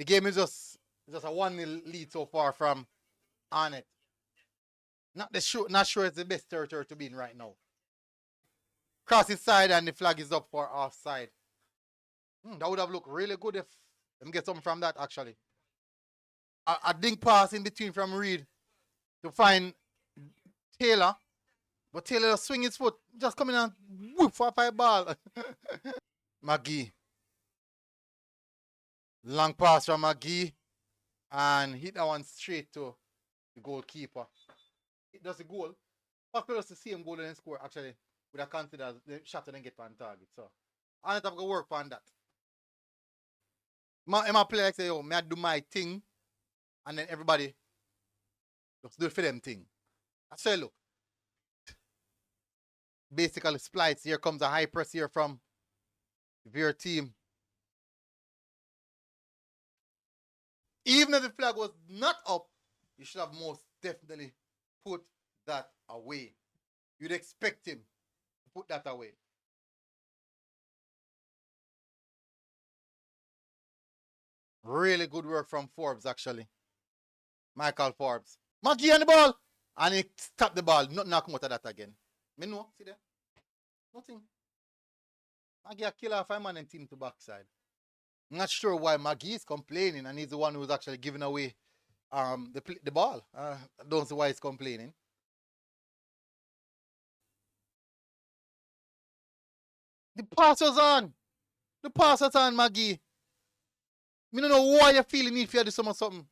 The game is just a 1-0 lead so far from Arnett. Not sure it's the best territory to be in right now. Cross inside and the flag is up for offside. That would have looked really good if them get something from that actually. A dink pass in between from Reed to find Taylor. But Taylor swing his foot, just coming and whoop for a 5 ball. Magee. Long pass from Magee. And hit that one straight to the goalkeeper. It does the goal. Possibly does the same goal and score actually. Would have considered the shot and then get on target. So I have to go work on that. My player like say, yo, me I do my thing. And then everybody just do it for them thing. I say, look. Basically splites. Here comes a high press here from the Vere team. Even if the flag was not up, you should have most definitely put that away. You'd expect him to put that away. Really good work from Forbes, actually. Michael Forbes. Magee on the ball. And he stopped the ball. Nothing come out of that again. Me know. See there? Nothing. Magee a killer 5-man and team to backside. I'm not sure why Magee is complaining and he's the one who's actually giving away the ball. I don't see why he's complaining. The pass was on. The pass was on, Magee. I don't know why you're feeling if you do something.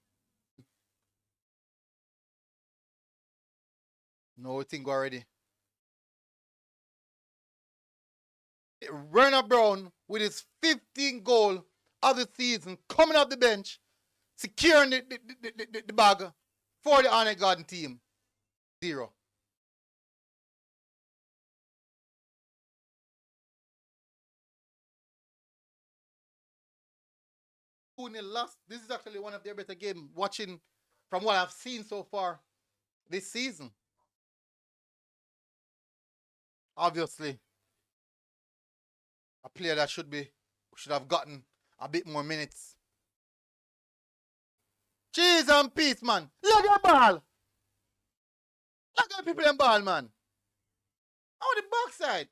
No, I think already. Werner Brown with his 15th goal of the season coming off the bench, securing the bag for the Arnett Garden team. 0. Lost. This is actually one of their better games watching from what I've seen so far this season. Obviously, a player that should have gotten a bit more minutes. Cheese and peace, man. Look at the ball. Look at people in ball, man. Oh, the backside.